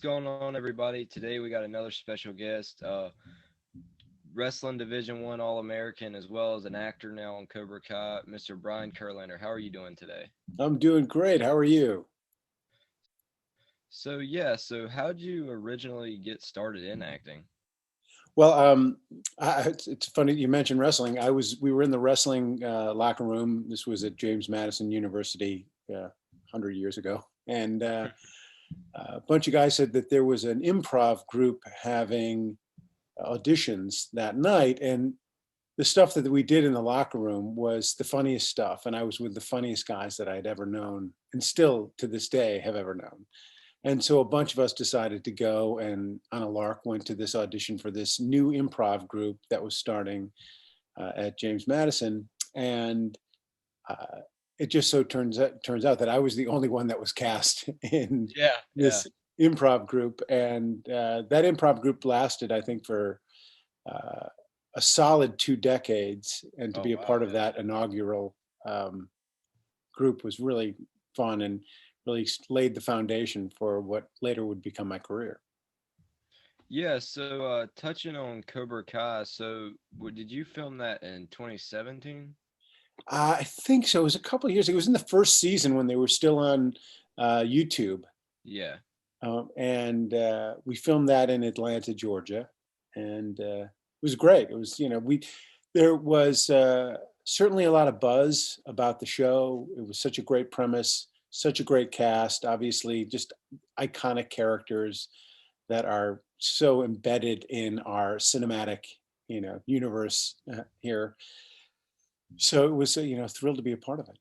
going on, everybody? Today we got another special guest, wrestling Division One All American, as well as an actor now on Cobra Kai, Mr. Brian Kurlander. How are you doing today? I'm doing great. How are you? So how'd you originally get started in acting? Well, it's funny you mentioned wrestling. We were in the wrestling locker room. This was at James Madison University 100 years ago, and a bunch of guys said that there was an improv group having auditions that night, and the stuff that we did in the locker room was the funniest stuff. And I was with the funniest guys that I'd ever known, and still to this day have ever known. And so a bunch of us decided to go and on a lark went to this audition for this new improv group that was starting at James Madison. And uh, it just so turns out that I was the only one that was cast in Yeah, yeah. this improv group. And that improv group lasted, I think, for uh, a solid 2 decades. And to Oh be a wow, part of yeah. that inaugural group was really fun and really laid the foundation for what later would become my career. Yeah, touching on Cobra Kai, did you film that in 2017? I think so. It was a couple of years ago. It was in the first season when they were still on YouTube. Yeah. And we filmed that in Atlanta, Georgia. And it was great. It was, there was certainly a lot of buzz about the show. It was such a great premise, such a great cast, obviously, just iconic characters that are so embedded in our cinematic, universe here. So it was, thrilled to be a part of it.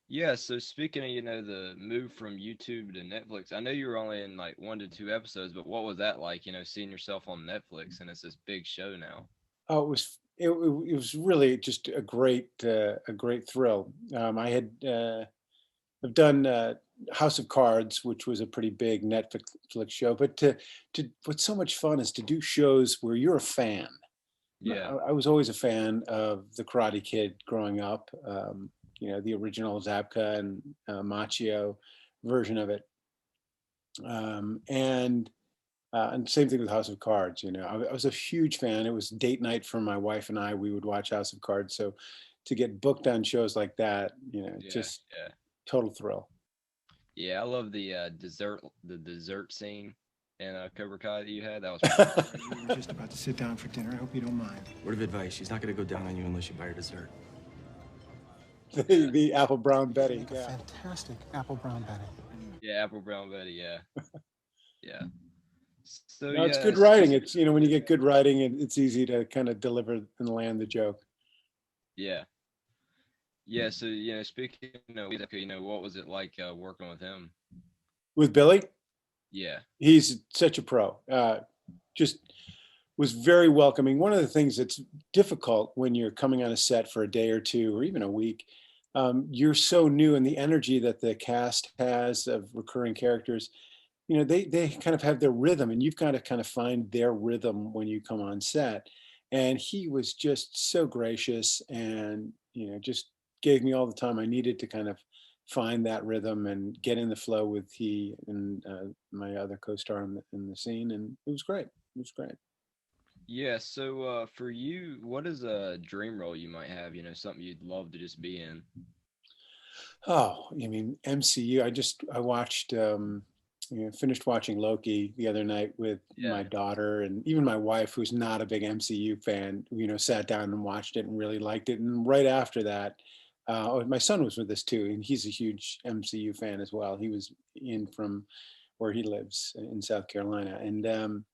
Yeah, so speaking of, the move from YouTube to Netflix, I know you were only in like 1 to 2 episodes, but what was that like, seeing yourself on Netflix and it's this big show now? Oh, it was really just a great thrill. I had I've done House of Cards, which was a pretty big Netflix show, but to what's so much fun is to do shows where you're a fan. Yeah. I was always a fan of the Karate Kid growing up. The original Zabka and Machio version of it, and same thing with House of Cards. I was a huge fan. It was date night for my wife and I. We would watch House of Cards. So to get booked on shows like that, Yeah, just yeah. total thrill. Yeah, I love the dessert scene in Cobra Kai that you had. That was pretty cool. We were just about to sit down for dinner. I hope you don't mind. Word of advice, she's not gonna go down on you unless you buy her dessert. The apple brown Betty. Make a Yeah. fantastic apple brown Betty. Yeah, Apple Brown Betty, yeah. Yeah. So No, it's yeah, good writing. It's, when you get good writing, it's easy to kind of deliver and land the joke. yeah. Yeah, so speaking of Zepka, what was it like working with him? With Billy, Yeah. he's such a pro. Just was very welcoming. One of the things that's difficult when you're coming on a set for a day or two or even a week, you're so new, and the energy that the cast has of recurring characters, they kind of have their rhythm, and you've got to kind of find their rhythm when you come on set. And he was just so gracious, and just gave me all the time I needed to kind of find that rhythm and get in the flow with he and my other co-star in the scene, and it was great. It was great. Yeah, for you, what is a dream role you might have, something you'd love to just be in? Oh, I mean, MCU. I watched, finished watching Loki the other night with Yeah. my daughter, and even my wife, who's not a big MCU fan, sat down and watched it and really liked it. And right after that, my son was with us too, and he's a huge MCU fan as well. He was in from where he lives in South Carolina, and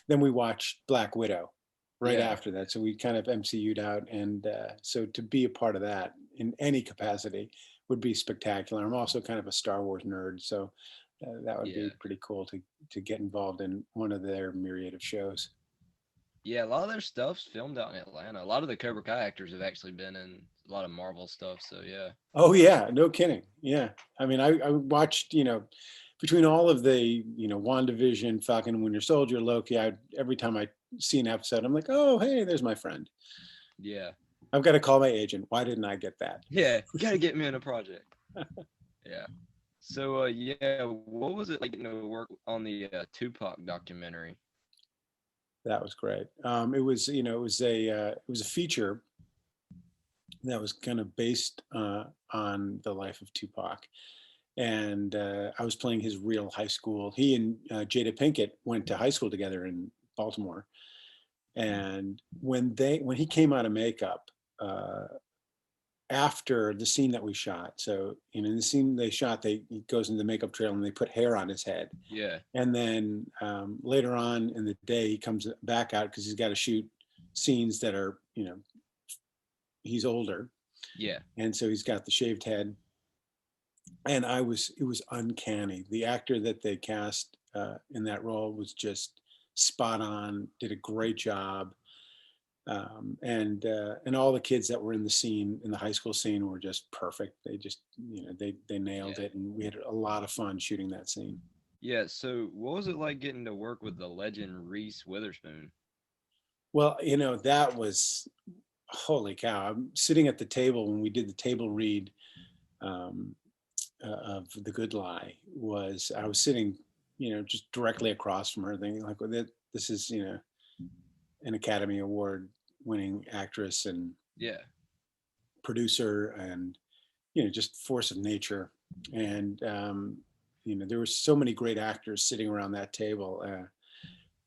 then we watched Black Widow right Yeah. after that. So we kind of MCU'd out, and so to be a part of that in any capacity would be spectacular. I'm also kind of a Star Wars nerd, so that would Yeah. be pretty cool to get involved in one of their myriad of shows. Yeah, a lot of their stuff's filmed out in Atlanta. A lot of the Cobra Kai actors have actually been in a lot of Marvel stuff, so yeah. Oh yeah, no kidding. Yeah, I mean, I watched, between all of the, WandaVision, Falcon and Winter Soldier, Loki. Every time I see an episode, I'm like, oh hey, there's my friend. Yeah. I've got to call my agent. Why didn't I get that? Yeah, you gotta get me in a project. Yeah. Yeah, what was it like getting to work on the Tupac documentary? That was great. It was, it was a feature that was kind of based on the life of Tupac. And I was playing his real high school. He and Jada Pinkett went to high school together in Baltimore. And when he came out of makeup, uh, after the scene that we shot, so in the scene they shot, he goes into the makeup trail and they put hair on his head. Yeah, And then later on in the day, he comes back out because he's got to shoot scenes that are, he's older, yeah, and so he's got the shaved head. And it was uncanny. The actor that they cast in that role was just spot on, did a great job. And all the kids that were in the scene, in the high school scene, were just perfect. They just, they nailed yeah, it, and we had a lot of fun shooting that scene. yeah. So, what was it like getting to work with the legend Reese Witherspoon? Well, that was, holy cow. I'm sitting at the table when we did the table read um, of The Good Lie. I was sitting, just directly across from her, thinking like, well, this is, an Academy Award winning actress and Yeah, producer, and just force of nature. And there were so many great actors sitting around that table.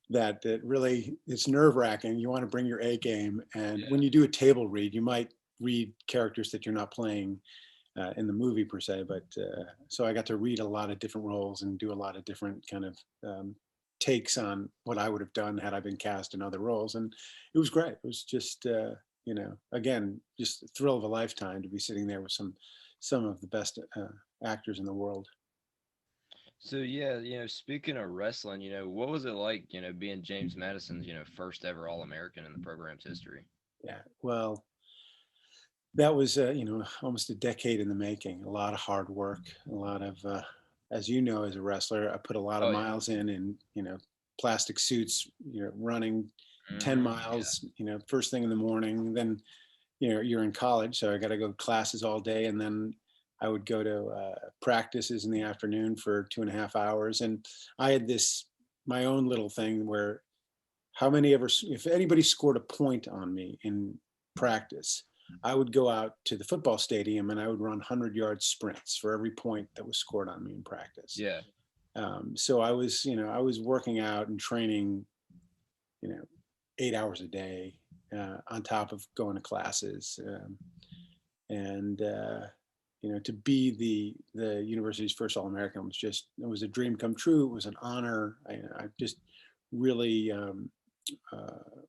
That really, it's nerve wracking. You want to bring your A game, and yeah, when you do a table read, you might read characters that you're not playing in the movie per se. But so I got to read a lot of different roles and do a lot of different kind of takes on what I would have done had I been cast in other roles, and it was great. It was just again, just a thrill of a lifetime to be sitting there with some of the best actors in the world. So yeah, speaking of wrestling, what was it like, being James Madison's, first ever All American in the program's history? Yeah, well, that was almost a decade in the making. A lot of hard work, a lot of as you know, as a wrestler, I put a lot of Oh yeah. miles in plastic suits, running 10 Yeah. miles, first thing in the morning. Then you're in college, so I got to go to classes all day, and then I would go to practices in the afternoon for 2.5 hours. And I had this my own little thing where, if anybody scored a point on me in practice, I would go out to the football stadium and I would run 100-yard sprints for every point that was scored on me in practice. Yeah. So I was working out and training, you know, 8 hours a day on top of going to classes. And to be the university's first All-American it was a dream come true. It was an honor. I just really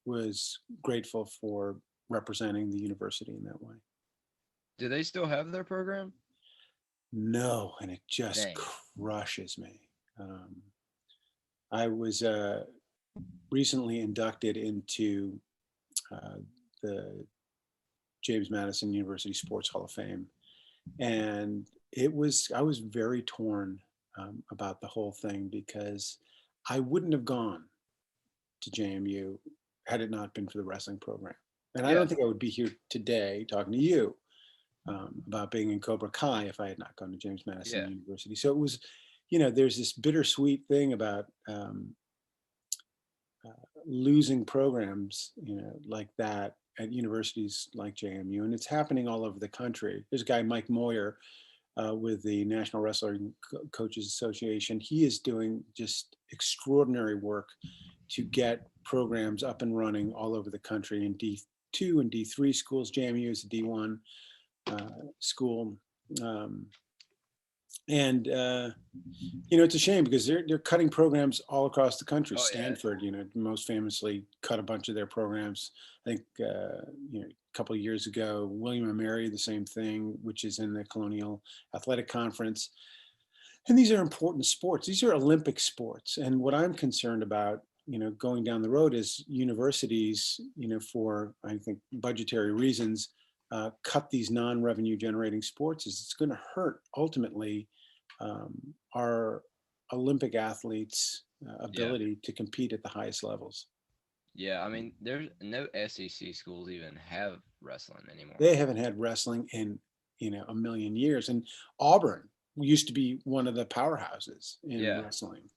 was grateful for representing the university in that way. Do they still have their program? No, and it just Dang. crushes me. Um, I was recently inducted into uh, the James Madison University Sports Hall of Fame, and I was very torn about the whole thing because I wouldn't have gone to JMU had it not been for the wrestling program. And I Yeah. don't think I would be here today talking to you about being in Cobra Kai if I had not gone to James Madison Yeah. University. So it was, there's this bittersweet thing about losing programs, like that at universities like JMU, and it's happening all over the country. There's a guy, Mike Moyer, with the National Wrestling Coaches Association. He is doing just extraordinary work to get programs up and running all over the country in D2 and D3 schools. JMU is a D1 school. Um, and it's a shame because they're cutting programs all across the country. Oh yeah. Stanford, most famously cut a bunch of their programs. I think a couple of years ago, William and Mary, the same thing, which is in the Colonial Athletic Conference. And these are important sports. These are Olympic sports. And what I'm concerned about, going down the road is universities, for I think budgetary reasons, cut these non-revenue generating sports. Is it's going to hurt ultimately our Olympic athletes' Yeah. ability to compete at the highest levels. Yeah. I mean, there's no SEC schools even have wrestling anymore. They haven't had wrestling in a million years. And Auburn, used to be one of the powerhouses in Yeah. wrestling.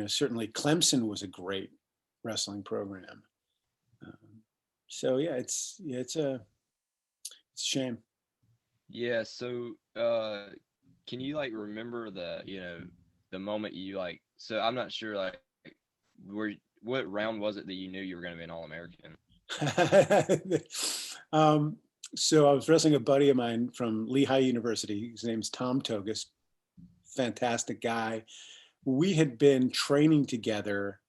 Certainly Clemson was a great wrestling program. Um, so yeah, it's a shame. Yeah. So, can you like remember the moment you like? So I'm not sure like where what round was it that you knew you were going to be an All American? um, so I was wrestling a buddy of mine from Lehigh University. His name's Tom Togus, fantastic guy. We had been training together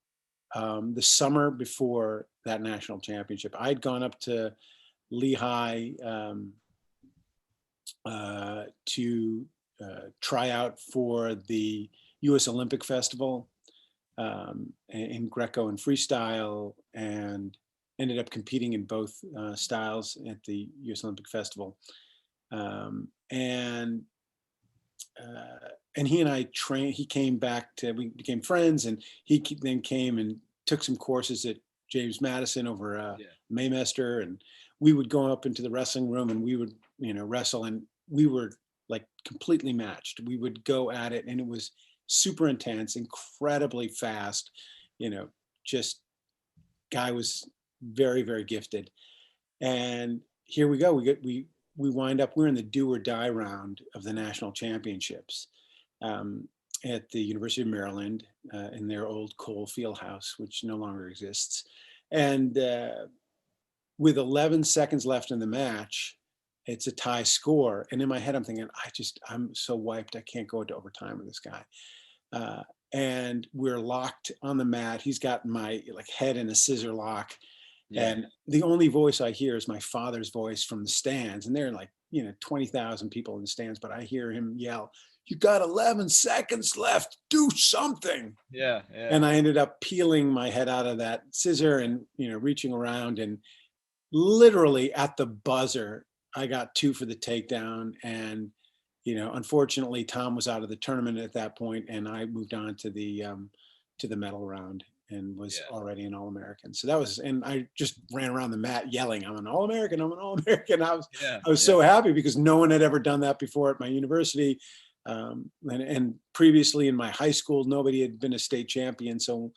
the summer before that national championship. I'd gone up to Lehigh to try out for the U.S. Olympic Festival in Greco and freestyle, and ended up competing in both styles at the U.S. Olympic Festival. And he and I trained. He came back to. We became friends, and he then came and took some courses at James Madison over Yeah. Maymester, and we would go up into the wrestling room and we would wrestle, and we were like completely matched. We would go at it, and it was super intense, incredibly fast. You know, just guy was very very gifted. And here we go. We wind up. We're in the do or die round of the national championships um, at the University of Maryland in their old Cole Fieldhouse, which no longer exists. And with 11 seconds left in the match, it's a tie score. And in my head, I'm thinking, I'm so wiped. I can't go into overtime with this guy. Uh, and we're locked on the mat. He's got my like head in a scissor lock. Yeah. And the only voice I hear is my father's voice from the stands. And there are like, 20,000 people in the stands, but I hear him yell, "You got 11 seconds left, do something." Yeah. Yeah. And I ended up peeling my head out of that scissor and, reaching around, and literally at the buzzer, I got two for the takedown. And, unfortunately Tom was out of the tournament at that point, and I moved on to the medal round and was Yeah. already an All-American. So that was, and I just ran around the mat yelling, "I'm an All-American, I'm an All-American." Yeah. I was Yeah. so happy because no one had ever done that before at my university. And previously in my high school, nobody had been a state champion. So,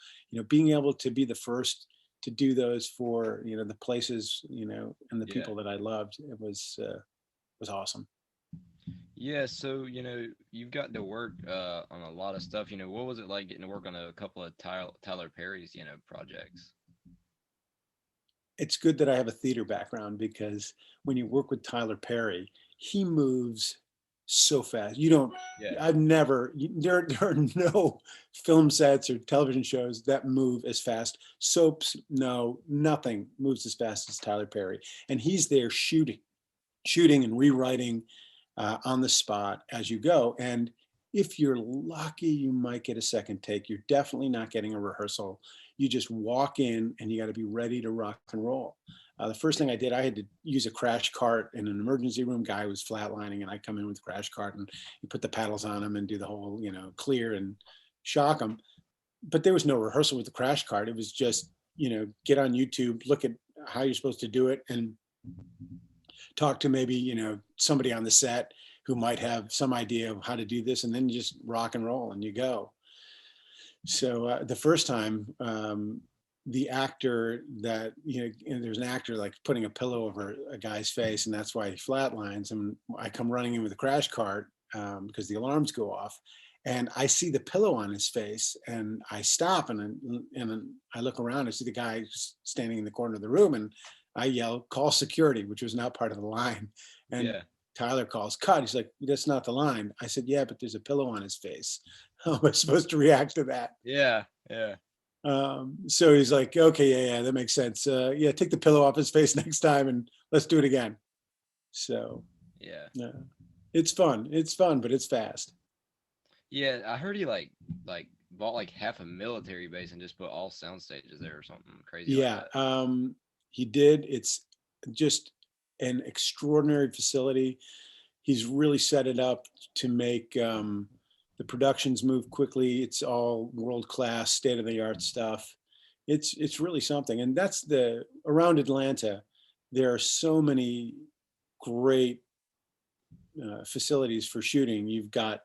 being able to be the first to do those for, the places, and the Yeah. people that I loved, it was awesome. Yeah, so you've gotten to work on a lot of stuff. What was it like getting to work on a couple of Tyler Perry's projects? It's good that I have a theater background, because when you work with Tyler Perry, he moves so fast. You don't, Yeah, I've never, there are no film sets or television shows that move as fast. Soaps, no, nothing moves as fast as Tyler Perry. And he's there shooting and rewriting on the spot as you go. And if you're lucky, you might get a second take. You're definitely not getting a rehearsal. You just walk in and you got to be ready to rock and roll. The first thing I did, I had to use a crash cart in an emergency room. Guy was flatlining, and I come in with a crash cart, and you put the paddles on him and do the whole, clear and shock him. But there was no rehearsal with the crash cart. It was just, get on YouTube, look at how you're supposed to do it, and talk to maybe, somebody on the set who might have some idea of how to do this, and then you just rock and roll and you go. So the first time, the actor that, there's an actor like putting a pillow over a guy's face, and that's why he flatlines. And I come running in with a crash cart because the alarms go off, and I see the pillow on his face, and I stop, and I look around. I see the guy standing in the corner of the room, and I yell, "Call security," which was not part of the line. And yeah, Tyler calls, "Cut." He's like, "That's not the line." I said, "Yeah, but there's a pillow on his face. How am I supposed to react to that?" yeah, yeah, So he's like, "Okay, yeah, that makes sense. Yeah, take the pillow off his face next time, and let's do it again." So yeah, it's fun. It's fun, but it's fast. yeah. I heard he like bought like half a military base and just put all sound stages there or something crazy like Yeah, that. he did. It's just an extraordinary facility. He's really set it up to make the productions move quickly. It's all world class, state of the art stuff. It's really something. And that's the around Atlanta. There are so many great facilities for shooting. You've got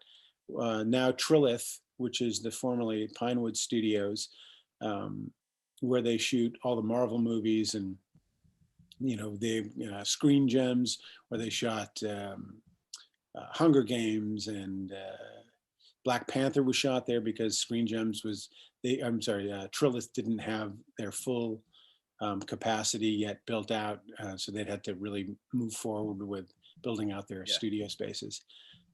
now Trilith, which is the formerly Pinewood Studios, um, where they shoot all the Marvel movies, and the Screen Gems, where they shot Hunger Games, and Black Panther was shot there because Screen Gems was I'm sorry, Trilith didn't have their full capacity yet built out, so they'd had to really move forward with building out their Yeah. studio spaces.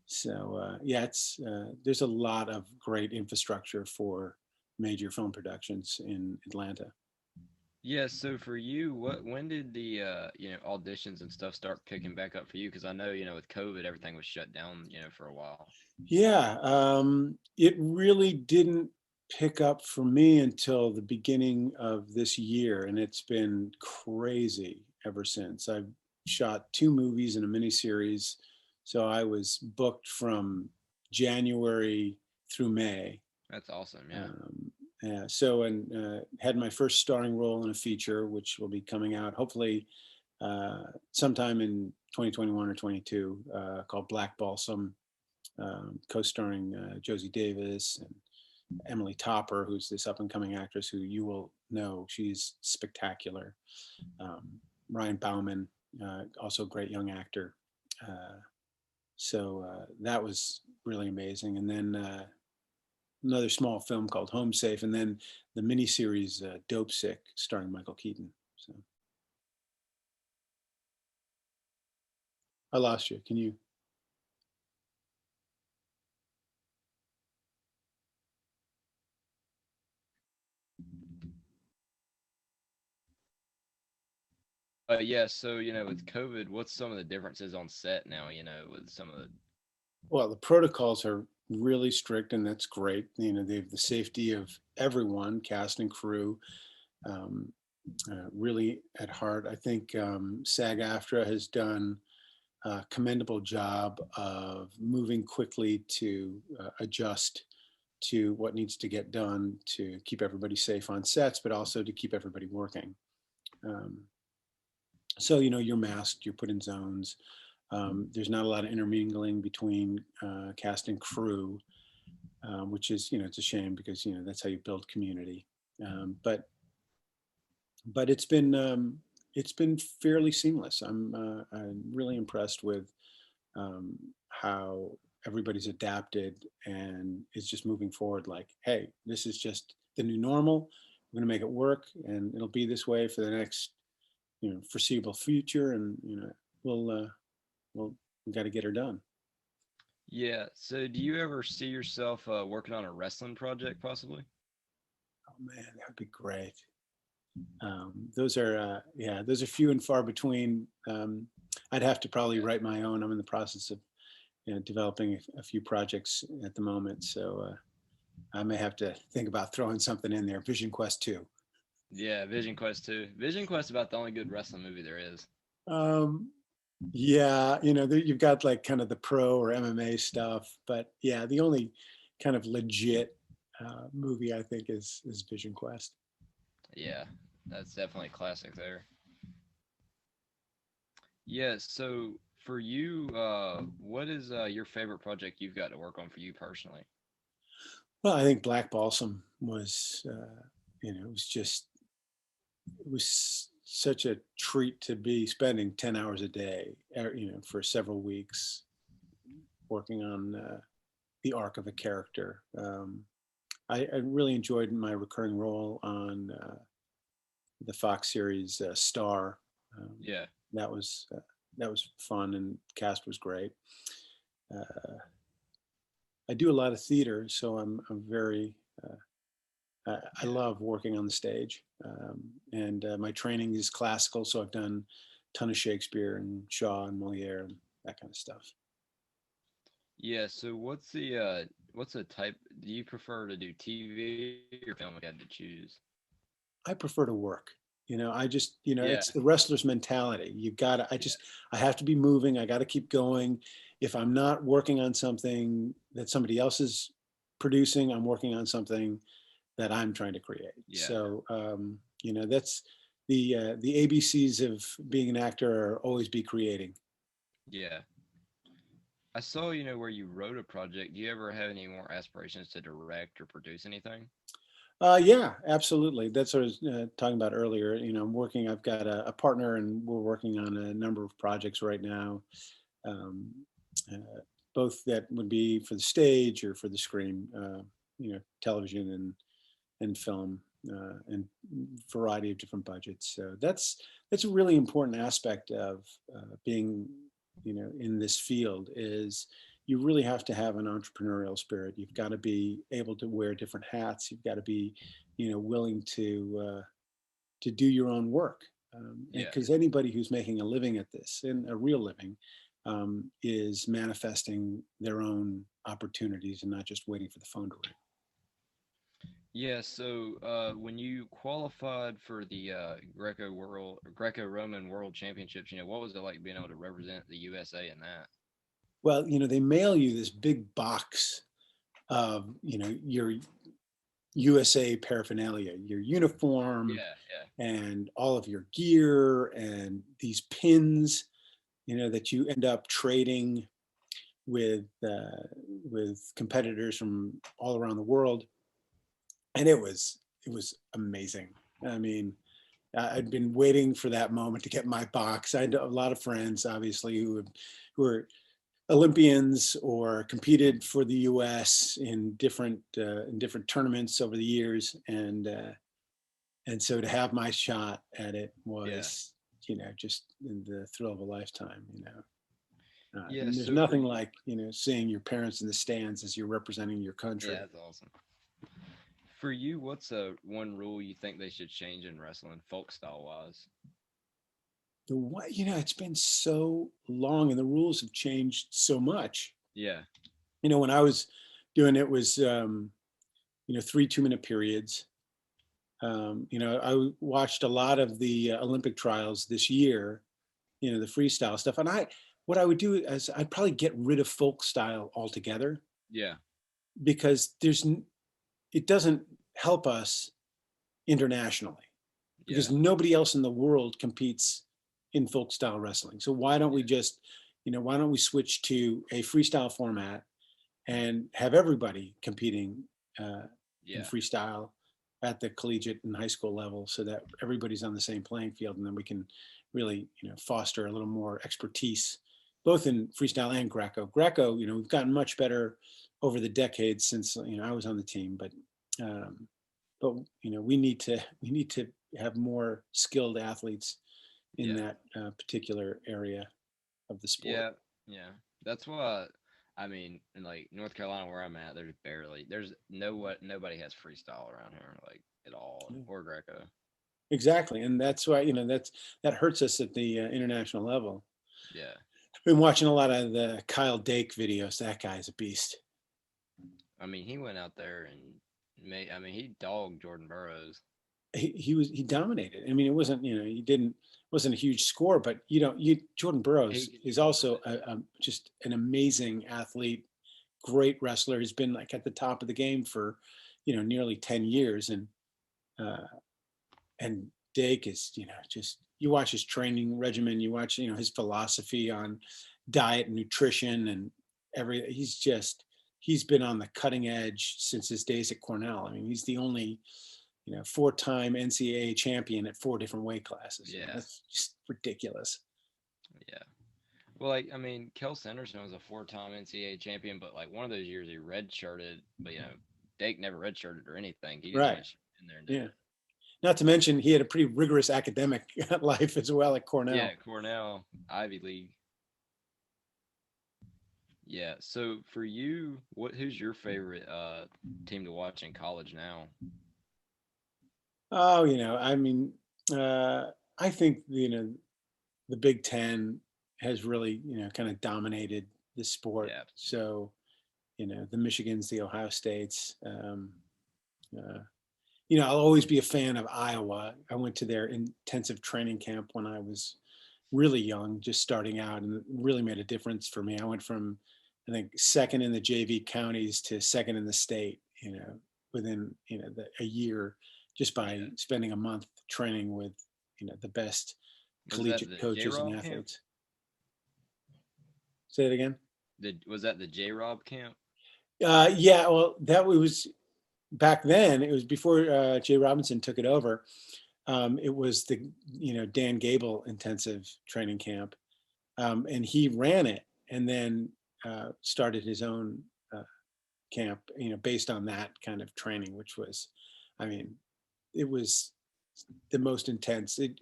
So yeah, it's there's a lot of great infrastructure for major film productions in Atlanta. Yeah, so for you, when did the auditions and stuff start picking back up for you? Because I know, with COVID, everything was shut down, for a while. Yeah, it really didn't pick up for me until the beginning of this year, and it's been crazy ever since. I've shot two movies and a miniseries, so I was booked from January through May. That's awesome. Yeah. Yeah, so and had my first starring role in a feature, which will be coming out hopefully sometime in 2021 or 22, called Black Balsam, co-starring Josie Davis and Emily Topper, who's this up-and-coming actress who you will know. She's spectacular. Ryan Bauman, also a great young actor. So that was really amazing. And then another small film called Home Safe, and then the miniseries Dope Sick, starring Michael Keaton. So I lost you. Can you? Yeah, so with COVID, what's some of the differences on set now? With some of the Well, the protocols are really strict, and that's great. They have the safety of everyone, cast and crew, um, really at heart. I think SAG-AFTRA has done a commendable job of moving quickly to adjust to what needs to get done to keep everybody safe on sets, but also to keep everybody working. Um, so you're masked, you're put in zones. There's not a lot of intermingling between cast and crew, which is it's a shame because that's how you build community. But it's been fairly seamless. I'm really impressed with how everybody's adapted and is just moving forward. Like, hey, this is just the new normal. We're going to make it work, and it'll be this way for the next foreseeable future. And we'll we got to get her done. Yeah. So do you ever see yourself working on a wrestling project possibly? Oh man, that would be great. Those are those are few and far between. I'd have to probably Yeah. write my own. I'm in the process of developing a few projects at the moment, so I may have to think about throwing something in there. Vision Quest 2. Yeah, Vision Quest 2. Vision Quest is about the only good wrestling movie there is. Um, yeah, you've got like kind of the pro or MMA stuff, but yeah, the only kind of legit movie I think is Vision Quest. Yeah, that's definitely a classic there. Yeah, so for you, what is your favorite project you've got to work on for you personally? Well, I think Black Balsam was, it was just, it was such a treat to be spending 10 hours a day, for several weeks working on the arc of a character. I really enjoyed my recurring role on the Fox series Star. Um, Yeah. that was uh, that was fun, and cast was great. Uh, I do a lot of theater, so I'm very I Yeah. love working on the stage, and my training is classical, so I've done a ton of Shakespeare and Shaw and Moliere and that kind of stuff. Yeah, so what's the type do you prefer to do TV or film if you had to choose? I prefer to work. I just, Yeah. it's the wrestler's mentality. You've got to, Yeah. I have to be moving. I got to keep going. If I'm not working on something that somebody else is producing, I'm working on something that I'm trying to create. Yeah. So, that's the ABCs of being an actor are always be creating. Yeah. I saw, where you wrote a project. Do you ever have any more aspirations to direct or produce anything? Yeah, absolutely. That's what I was talking about earlier. I'm working. I've got a partner, and we're working on a number of projects right now. Um, uh, Both that would be for the stage or for the screen. Television and film, and variety of different budgets. So that's a really important aspect of being, in this field is you really have to have an entrepreneurial spirit. You've got to be able to wear different hats. You've got to be, willing to do your own work. Yeah. Because anybody who's making a living at this, and a real living, is manifesting their own opportunities and not just waiting for the phone to ring. Yeah, so when you qualified for the Greco-Roman World Championships, what was it like being able to represent the USA in that? Well, they mail you this big box of, your USA paraphernalia, your uniform Yeah, yeah, and all of your gear and these pins, that you end up trading with competitors from all around the world. And it was amazing. I mean, I'd been waiting for that moment to get my box. I had a lot of friends, obviously, who were Olympians or competed for the U.S. In different tournaments over the years, and so to have my shot at it yeah, was, just the thrill of a lifetime. yeah. And there's So for nothing you, like, seeing your parents in the stands as you're representing your country. yeah, that's awesome. For you, what's one rule you think they should change in wrestling, folk style wise? The way, it's been so long, and the rules have changed so much. Yeah, When I was doing it was, 3 2-minute periods. I watched a lot of the Olympic trials this year, the freestyle stuff. And what I would do is I'd probably get rid of folk style altogether, yeah, because it doesn't help us internationally, because yeah, nobody else in the world competes in folk style wrestling. So why don't we yeah, just, why don't we switch to a freestyle format and have everybody competing in yeah, freestyle at the collegiate and high school level, so that everybody's on the same playing field, and then we can really, foster a little more expertise both in freestyle and Greco. We've gotten much better over the decades since, I was on the team, um, but we need to have more skilled athletes in yeah, that particular area of the sport. yeah, yeah. That's why. I mean, in like North Carolina, where I'm at, there's nobody has freestyle around here, like at all, Yeah. or Greco. Exactly, and that's why, that hurts us at the international level. Yeah, I've been watching a lot of the Kyle Dake videos. That guy's a beast. I mean, he went out there and made. I mean, he dogged Jordan Burroughs. He dominated. I mean, it wasn't, he didn't wasn't a huge score, but Jordan He Burroughs could is keep up with also it. just an amazing athlete, great wrestler. He's been like at the top of the game for, nearly 10 years, uh, and Dake is, just you watch his training regimen, you watch, his philosophy on diet and nutrition and he's been on the cutting edge since his days at Cornell. I mean, he's the only, 4-time NCAA champion at 4 different weight classes. Yeah, That's just ridiculous. yeah. Well, like I mean, Kel Sanderson was a four-time NCAA champion, but like one of those years he redshirted. But Dake never redshirted or anything. He just Right. went in there and did Yeah. it. Not to mention he had a pretty rigorous academic life as well at Yeah, Cornell. Cornell, Ivy League. Yeah. So for you, who's your favorite team to watch in college now? Oh, I mean, uh, I think, the Big Ten has really, kind of dominated the sport. Yeah, absolutely. So, the Michigans, the Ohio States. Uh, I'll always be a fan of Iowa. I went to their intensive training camp when I was really young, just starting out, and it really made a difference for me. I went from, I think, second in the JV counties to second in the state, within, a year, just by Yeah. spending a month training with, the best Was that collegiate the J coaches and Rock camp? athletes. Say it again. Was that the J Rob camp? Yeah, well, that was back then. It was before Jay Robinson took it over. It was the Dan Gable intensive training camp, and he ran it, and then started his own camp, based on that kind of training, which was, I mean, it was the most intense. It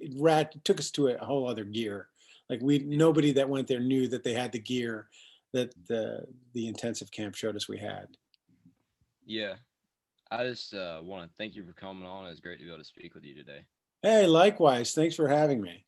took us to a whole other gear. Like nobody that went there knew that they had the gear that the intensive camp showed us we had. Yeah. I just want to thank you for coming on. It was great to be able to speak with you today. Hey, likewise. Thanks for having me.